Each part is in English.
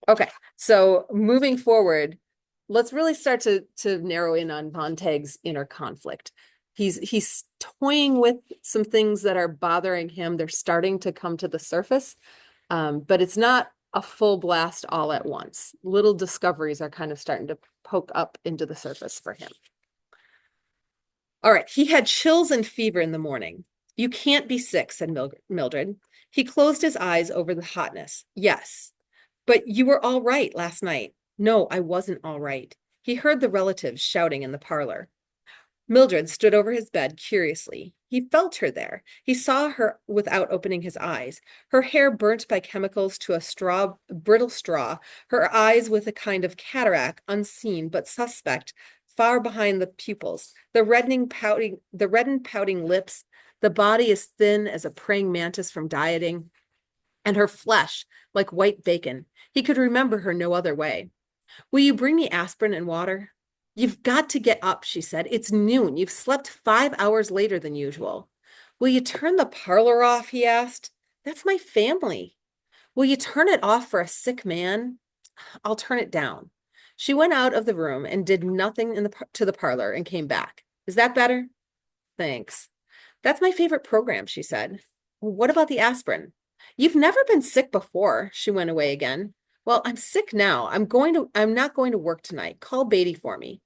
Okay, so moving forward, let's really start to narrow in on Montag's inner conflict. He's toying with some things that are bothering him. They're starting to come to the surface, but it's not a full blast all at once. Little discoveries are kind of starting to poke up into the surface for him. All right, he had chills and fever in the morning. You can't be sick, said Mildred. He closed his eyes over the hotness. Yes, but you were all right last night. No, I wasn't all right. He heard the relatives shouting in the parlor. Mildred stood over his bed curiously. He felt her there. He saw her without opening his eyes. Her hair burnt by chemicals to a brittle straw, her eyes with a kind of cataract, unseen but suspect, far behind the pupils, the reddened pouting lips, the body as thin as a praying mantis from dieting, and her flesh like white bacon. He could remember her no other way. Will you bring me aspirin and water? You've got to get up, she said. It's noon. You've slept 5 hours later than usual. Will you turn the parlor off? He asked. That's my family. Will you turn it off for a sick man? I'll turn it down. She went out of the room and did nothing to the parlor and came back. Is that better? Thanks. That's my favorite program, she said. Well, what about the aspirin? You've never been sick before. She went away again. Well, I'm sick now. I'm not going to work tonight. Call Beatty for me.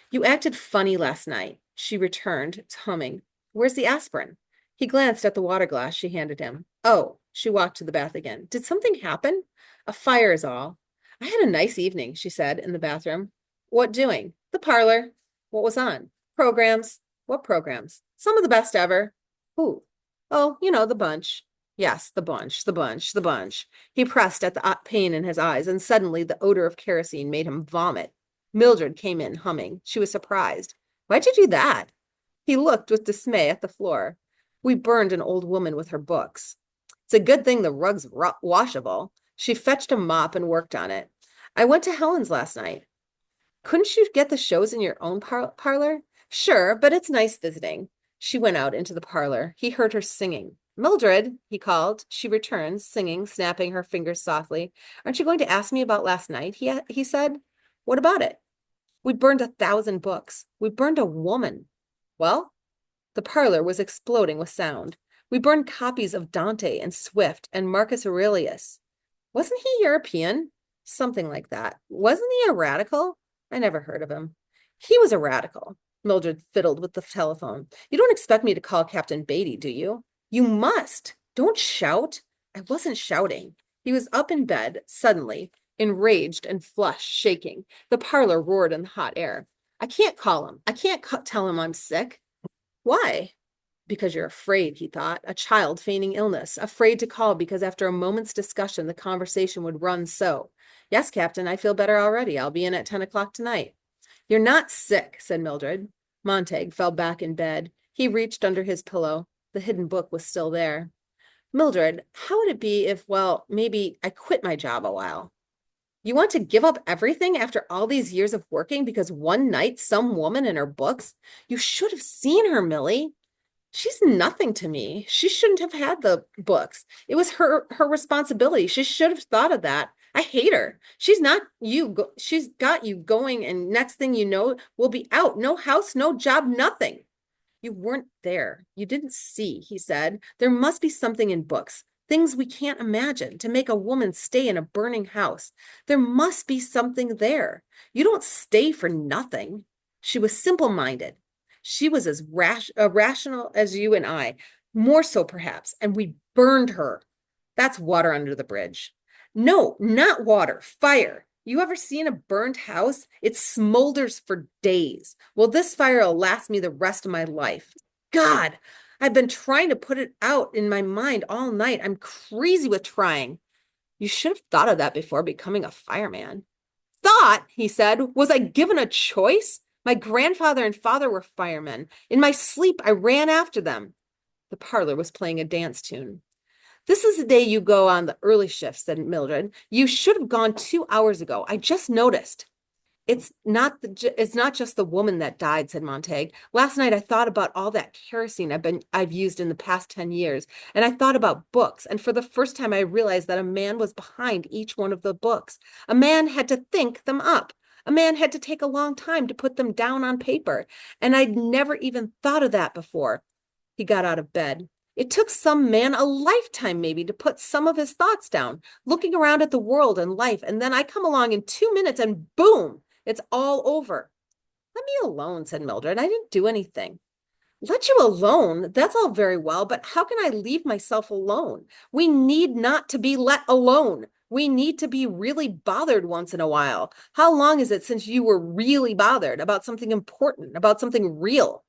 You acted funny last night. She returned, humming. Where's the aspirin? He glanced at the water glass she handed him. Oh, she walked to the bath again. Did something happen? A fire is all. I had a nice evening, she said in the bathroom. What doing? The parlor. What was on? Programs. What programs? Some of the best ever. Who? Oh, the bunch. Yes, the bunch. He pressed at the pain in his eyes, and suddenly the odor of kerosene made him vomit. Mildred came in, humming. She was surprised. Why'd you do that? He looked with dismay at the floor. We burned an old woman with her books. It's a good thing the rug's washable. She fetched a mop and worked on it. I went to Helen's last night. Couldn't you get the shows in your own parlor? Sure, but it's nice visiting. She went out into the parlor. He heard her singing. Mildred, he called. She returned, singing, snapping her fingers softly. Aren't you going to ask me about last night? He said. What about it? We burned 1,000 books. We burned a woman. Well, the parlor was exploding with sound. We burned copies of Dante and Swift and Marcus Aurelius. Wasn't he European? Something like that. Wasn't he a radical? I never heard of him. He was a radical. Mildred fiddled with the telephone. You don't expect me to call Captain Beatty, do you? You must. Don't shout. I wasn't shouting. He was up in bed, suddenly, enraged and flushed, shaking. The parlor roared in the hot air. I can't call him. I can't tell him I'm sick. Why? Because you're afraid, he thought, a child feigning illness, afraid to call because after a moment's discussion, the conversation would run so. Yes, Captain, I feel better already. I'll be in at 10 o'clock tonight. You're not sick, said Mildred. Montag fell back in bed. He reached under his pillow. The hidden book was still there. Mildred, how would it be if, well, maybe I quit my job a while? You want to give up everything after all these years of working because one night some woman in her books? You should have seen her, Millie. She's nothing to me. She shouldn't have had the books. It was her responsibility. She should have thought of that. I hate her. She's not you. She's got you going, and next thing you know, we'll be out. No house, no job, nothing. You weren't there. You didn't see, he said. There must be something in books, things we can't imagine, to make a woman stay in a burning house. There must be something there. You don't stay for nothing. She was simple-minded. She was as rational as you and I, more so perhaps, and we burned her. That's water under the bridge. No, not water, fire. You ever seen a burned house? It smolders for days. Well, this fire will last me the rest of my life. God, I've been trying to put it out in my mind all night. I'm crazy with trying. You should have thought of that before becoming a fireman. Thought, he said, was I given a choice? My grandfather and father were firemen. In my sleep, I ran after them. The parlor was playing a dance tune. This is the day you go on the early shift, said Mildred. You should have gone 2 hours ago. I just noticed. It's not just the woman that died, said Montag. Last night I thought about all that kerosene I've used in the past 10 years, and I thought about books, and for the first time I realized that a man was behind each one of the books. A man had to think them up. A man had to take a long time to put them down on paper, and I'd never even thought of that before. He got out of bed. It took some man a lifetime maybe to put some of his thoughts down, looking around at the world and life, and then I come along in 2 minutes and boom, it's all over. Let me alone, said Mildred. I didn't do anything. Let you alone? That's all very well, but how can I leave myself alone? We need not to be let alone. We need to be really bothered once in a while. How long is it since you were really bothered about something important, about something real?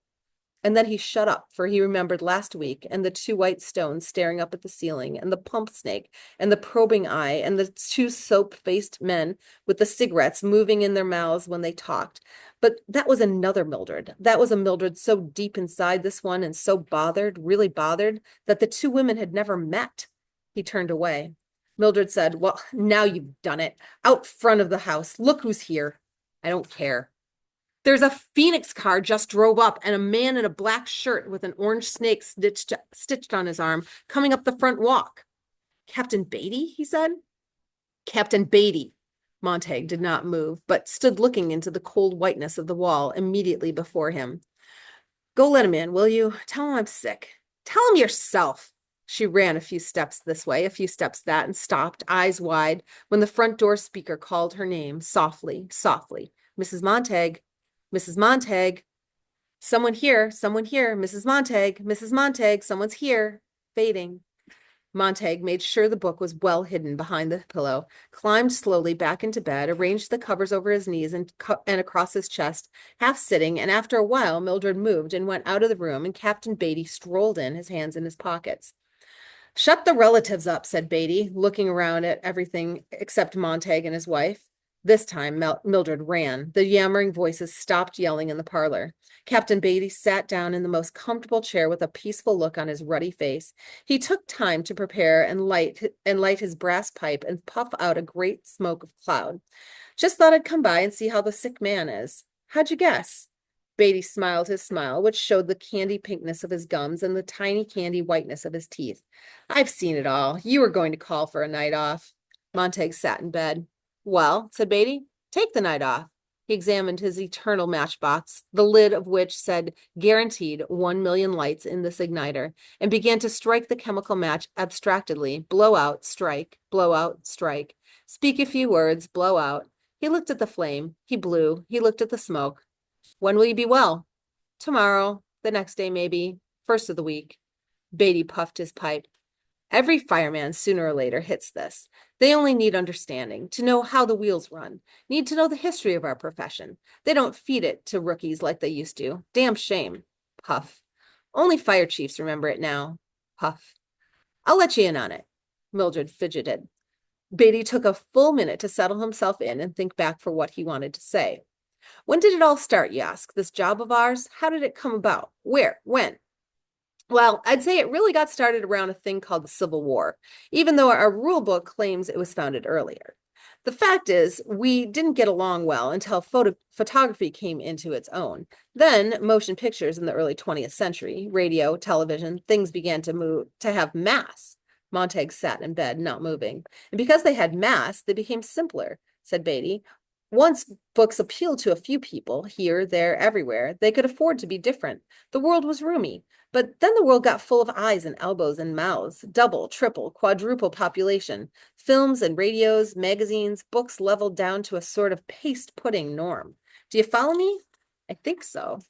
And then he shut up, for he remembered last week, and the two white stones staring up at the ceiling, and the pump snake, and the probing eye, and the two soap-faced men with the cigarettes moving in their mouths when they talked. But that was another Mildred. That was a Mildred so deep inside this one and so bothered, really bothered, that the two women had never met. He turned away. Mildred said, well, now you've done it. Out front of the house. Look who's here. I don't care. There's a Phoenix car just drove up and a man in a black shirt with an orange snake stitched on his arm coming up the front walk. Captain Beatty, he said. Captain Beatty. Montag did not move, but stood looking into the cold whiteness of the wall immediately before him. Go let him in, will you? Tell him I'm sick. Tell him yourself. She ran a few steps this way, a few steps that, and stopped, eyes wide, when the front door speaker called her name, softly, softly. Mrs. Montag. Mrs. Montag, someone here, Mrs. Montag, someone's here, fading. Montag made sure the book was well hidden behind the pillow, climbed slowly back into bed, arranged the covers over his knees and across his chest, half sitting, and after a while Mildred moved and went out of the room, and Captain Beatty strolled in, his hands in his pockets. Shut the relatives up, said Beatty, looking around at everything except Montag and his wife. This time, Mildred ran. The yammering voices stopped yelling in the parlor. Captain Beatty sat down in the most comfortable chair with a peaceful look on his ruddy face. He took time to prepare and light his brass pipe and puff out a great smoke of cloud. Just thought I'd come by and see how the sick man is. How'd you guess? Beatty smiled his smile, which showed the candy pinkness of his gums and the tiny candy whiteness of his teeth. I've seen it all. You were going to call for a night off. Montag sat in bed. Well, said Beatty, take the night off. He examined his eternal matchbox, the lid of which said guaranteed 1,000,000 lights in this igniter, and began to strike the chemical match abstractedly. Blow out, strike, blow out, strike. Speak a few words, blow out. He looked at the flame. He blew. He looked at the smoke. When will you be well? Tomorrow, the next day maybe, first of the week. Beatty puffed his pipe. Every fireman sooner or later hits this. They only need understanding, to know how the wheels run, need to know the history of our profession. They don't feed it to rookies like they used to. Damn shame. Puff. Only fire chiefs remember it now. Puff. I'll let you in on it. Mildred fidgeted. Beatty took a full minute to settle himself in and think back for what he wanted to say. When did it all start, you ask? This job of ours? How did it come about? Where? When? Well, I'd say it really got started around a thing called the Civil War, even though our rule book claims it was founded earlier. The fact is, we didn't get along well until photography came into its own. Then motion pictures in the early 20th century, radio, television, things began to have mass. Montag sat in bed, not moving. And because they had mass, they became simpler, said Beatty. Once books appealed to a few people, here, there, everywhere, they could afford to be different. The world was roomy. But then the world got full of eyes and elbows and mouths, double, triple, quadruple population. Films and radios, magazines, books leveled down to a sort of paste pudding norm. Do you follow me? I think so.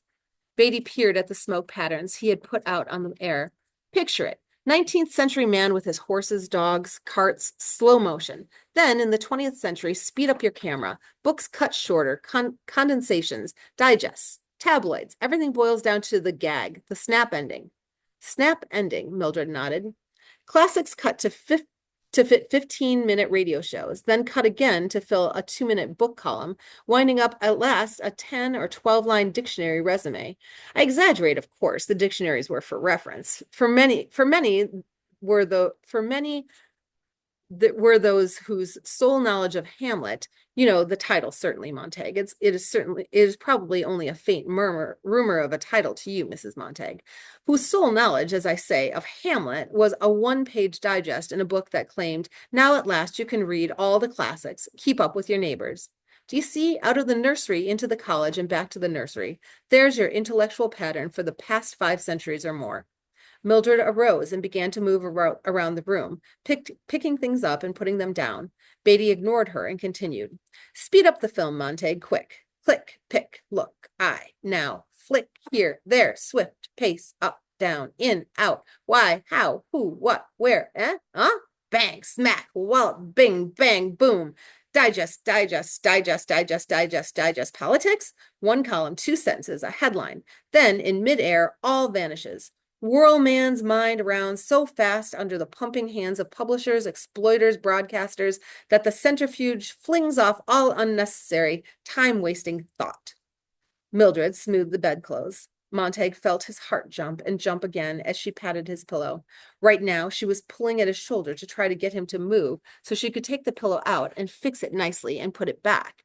Beatty peered at the smoke patterns he had put out on the air. Picture it. 19th century man with his horses, dogs, carts, slow motion. Then in the 20th century, speed up your camera. Books cut shorter, condensations, digests. Tabloids. Everything boils down to the gag, the snap ending. Snap ending, Mildred nodded. Classics cut to fit 15-minute radio shows, then cut again to fill a 2-minute book column, winding up at last a 10 or 12-line dictionary resume. I exaggerate, of course. The dictionaries were for reference. For many that were those whose sole knowledge of Hamlet, you know, the title certainly, Montag. It is probably only a faint rumor of a title to you, Mrs. Montag, whose sole knowledge, as I say, of Hamlet was a one-page digest in a book that claimed, now at last you can read all the classics, keep up with your neighbors. Do you see, out of the nursery into the college and back to the nursery, there's your intellectual pattern for the past 5 centuries or more. Mildred arose and began to move around the room, picking things up and putting them down. Beatty ignored her and continued. Speed up the film, Montag, quick. Click, pick, look, eye, now, flick, here, there, swift, pace, up, down, in, out, why, how, who, what, where, huh? Bang, smack, wallop, bing, bang, boom. Digest, politics. 1 column, 2 sentences, a headline. Then, in midair, all vanishes. Whirl man's mind around so fast under the pumping hands of publishers, exploiters, broadcasters, that the centrifuge flings off all unnecessary, time-wasting thought. Mildred smoothed the bedclothes. Montag felt his heart jump and jump again as she patted his pillow. Right now, she was pulling at his shoulder to try to get him to move so she could take the pillow out and fix it nicely and put it back.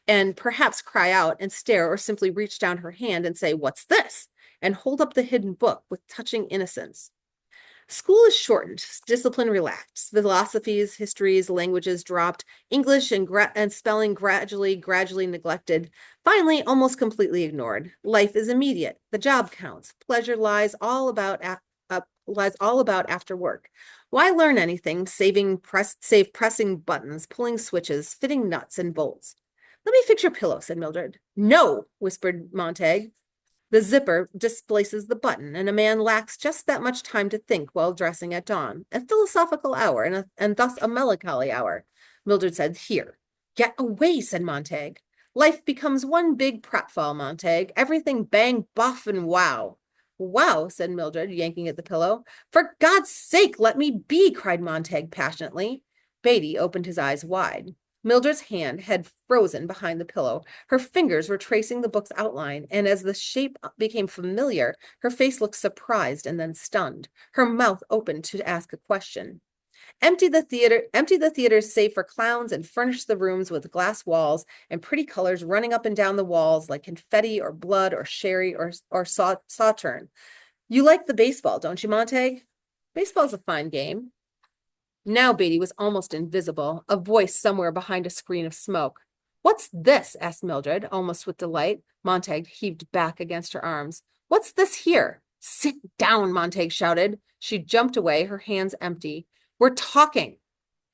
And perhaps cry out and stare or simply reach down her hand and say, "What's this?" and hold up the hidden book with touching innocence. School is shortened, discipline relaxed, philosophies, histories, languages dropped, English and spelling gradually neglected, finally almost completely ignored. Life is immediate. The job counts. Pleasure lies all about after work. Why learn anything save pressing buttons, pulling switches, fitting nuts and bolts? Let me fix your pillow, said Mildred. No, whispered Montag. The zipper displaces the button, and a man lacks just that much time to think while dressing at dawn. A philosophical hour, and thus a melancholy hour. Mildred said, Here. Get away, said Montag. Life becomes one big pratfall, Montag. Everything bang, buff, and wow. Wow, said Mildred, yanking at the pillow. For God's sake, let me be, cried Montag passionately. Beatty opened his eyes wide. Mildred's hand had frozen behind the pillow. Her fingers were tracing the book's outline, and as the shape became familiar, her face looked surprised and then stunned. Her mouth opened to ask a question. Empty the theaters save for clowns and furnish the rooms with glass walls and pretty colors running up and down the walls like confetti or blood or sherry or sauterne. You like the baseball, don't you, Montag? Baseball's a fine game. Now Beatty was almost invisible, a voice somewhere behind a screen of smoke. What's this? Asked Mildred, almost with delight. Montag heaved back against her arms. What's this here? Sit down, Montag shouted. She jumped away, her hands empty. We're talking.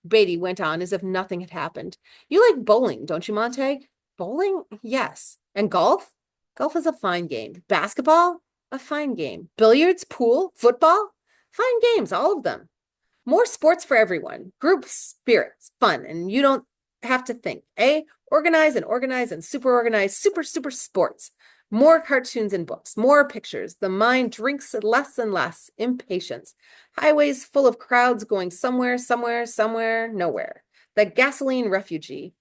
Beatty went on as if nothing had happened. You like bowling, don't you, Montag? Bowling? Yes. And golf? Golf is a fine game. Basketball? A fine game. Billiards? Pool? Football? Fine games, all of them. More sports for everyone. Group spirits, fun, and you don't have to think, eh? Organize and super organize, super sports. More cartoons and books, more pictures. The mind drinks less and less. Impatience. Highways full of crowds going somewhere, nowhere. The gasoline refugee.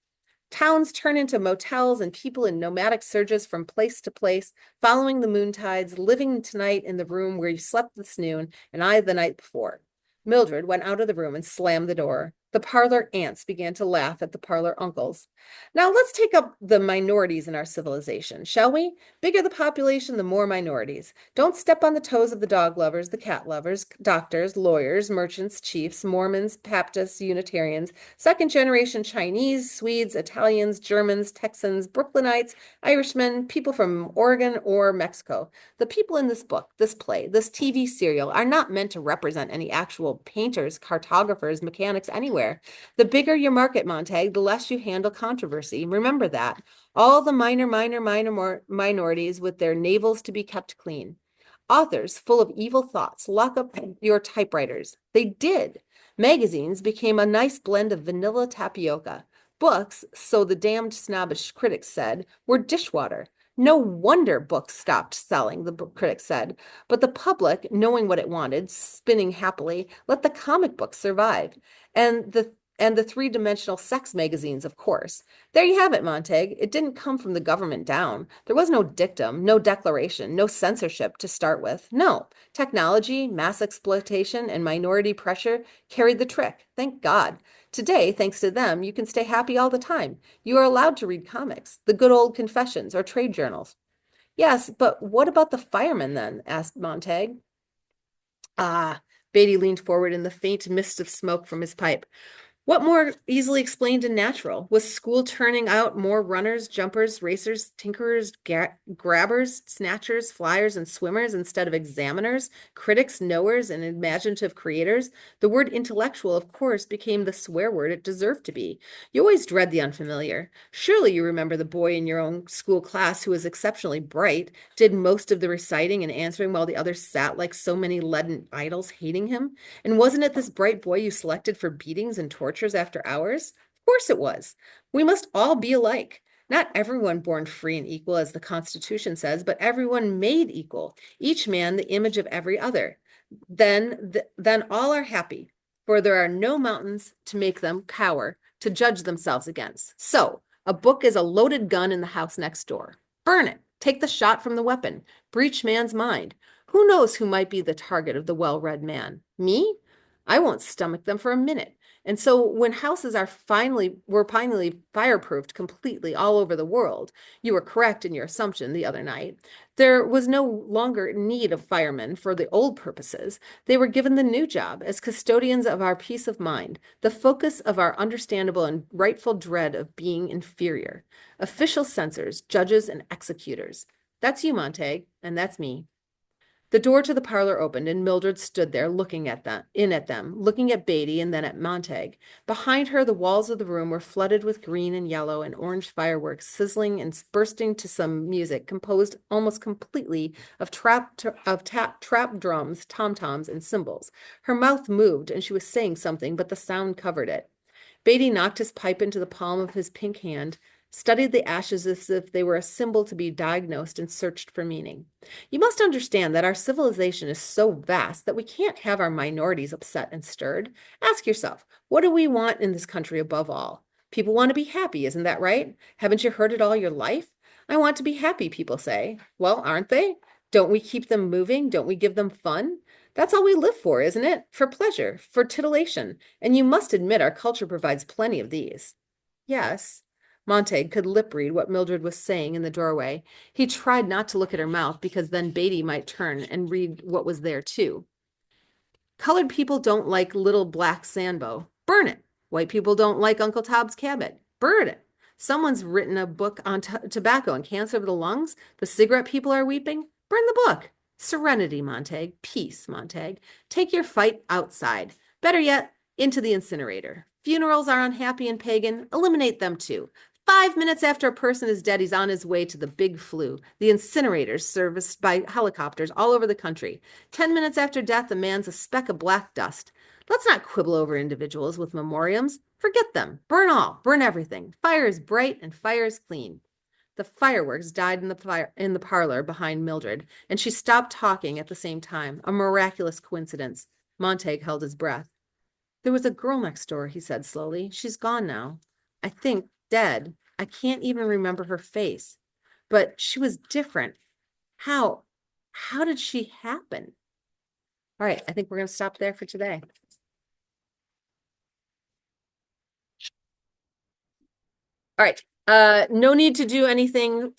Towns turn into motels and people in nomadic surges from place to place, following the moontides, living tonight in the room where you slept this noon and I the night before. Mildred went out of the room and slammed the door. The parlor aunts began to laugh at the parlor uncles. Now let's take up the minorities in our civilization, shall we? Bigger the population, the more minorities. Don't step on the toes of the dog lovers, the cat lovers, doctors, lawyers, merchants, chiefs, Mormons, Baptists, Unitarians, second-generation Chinese, Swedes, Italians, Germans, Texans, Brooklynites, Irishmen, people from Oregon or Mexico. The people in this book, this play, this TV serial are not meant to represent any actual painters, cartographers, mechanics, anywhere. The bigger your market, Montag, the less you handle controversy. Remember that. All the minor minorities with their navels to be kept clean. Authors full of evil thoughts, lock up your typewriters. They did. Magazines became a nice blend of vanilla tapioca. Books, so the damned snobbish critics said, were dishwater. No wonder books stopped selling, the critics said. But the public, knowing what it wanted, spinning happily, let the comic books survive. And And the three-dimensional sex magazines, of course. There you have it, Montag. It didn't come from the government down. There was no dictum, no declaration, no censorship to start with. No, technology, mass exploitation, and minority pressure carried the trick. Thank God. Today, thanks to them, you can stay happy all the time. You are allowed to read comics, the good old confessions, or trade journals. Yes, but what about the firemen then? Asked Montag. Ah, Beatty leaned forward in the faint mist of smoke from his pipe. What more easily explained and natural? Was school turning out more runners, jumpers, racers, tinkerers, grabbers, snatchers, flyers, and swimmers instead of examiners, critics, knowers, and imaginative creators? The word intellectual, of course, became the swear word it deserved to be. You always dread the unfamiliar. Surely you remember the boy in your own school class who was exceptionally bright, did most of the reciting and answering while the others sat like so many leaden idols hating him? And wasn't it this bright boy you selected for beatings and tortures after hours? Of course it was. We must all be alike. Not everyone born free and equal, as the Constitution says, but everyone made equal, each man the image of every other. Then all are happy, for there are no mountains to make them cower, to judge themselves against. So, a book is a loaded gun in the house next door. Burn it. Take the shot from the weapon. Breach man's mind. Who knows who might be the target of the well-read man? Me? I won't stomach them for a minute. And so when houses were finally fireproofed completely all over the world, you were correct in your assumption the other night, there was no longer need of firemen for the old purposes. They were given the new job as custodians of our peace of mind, the focus of our understandable and rightful dread of being inferior. Official censors, judges, and executors. That's you, Montag, and that's me. The door to the parlor opened, and Mildred stood there looking at them, looking at Beatty and then at Montag. Behind her, the walls of the room were flooded with green and yellow and orange fireworks, sizzling and bursting to some music composed almost completely of trap drums, tom-toms, and cymbals. Her mouth moved, and she was saying something, but the sound covered it. Beatty knocked his pipe into the palm of his pink hand, studied the ashes as if they were a symbol to be diagnosed, and searched for meaning. You must understand that our civilization is so vast that we can't have our minorities upset and stirred. Ask yourself, what do we want in this country above all? People want to be happy, isn't that right? Haven't you heard it all your life? I want to be happy, people say. Well, aren't they? Don't we keep them moving? Don't we give them fun? That's all we live for, isn't it? For pleasure, for titillation. And you must admit our culture provides plenty of these. Yes. Montag could lip read what Mildred was saying in the doorway. He tried not to look at her mouth because then Beatty might turn and read what was there too. Colored people don't like Little Black Sambo. Burn it. White people don't like Uncle Tom's Cabin. Burn it. Someone's written a book on tobacco and cancer of the lungs. The cigarette people are weeping. Burn the book. Serenity, Montag. Peace, Montag. Take your fight outside. Better yet, into the incinerator. Funerals are unhappy and pagan. Eliminate them too. 5 minutes after a person is dead, he's on his way to the big flu, the incinerators serviced by helicopters all over the country. 10 minutes after death, a man's a speck of black dust. Let's not quibble over individuals with memoriams. Forget them. Burn all. Burn everything. Fire is bright and fire is clean. The fireworks died in the parlor behind Mildred, and she stopped talking at the same time. A miraculous coincidence. Montag held his breath. There was a girl next door, he said slowly. She's gone now. I think dead. I can't even remember her face. But she was different. How did she happen? All right, I think we're going to stop there for today. All right. No need to do anything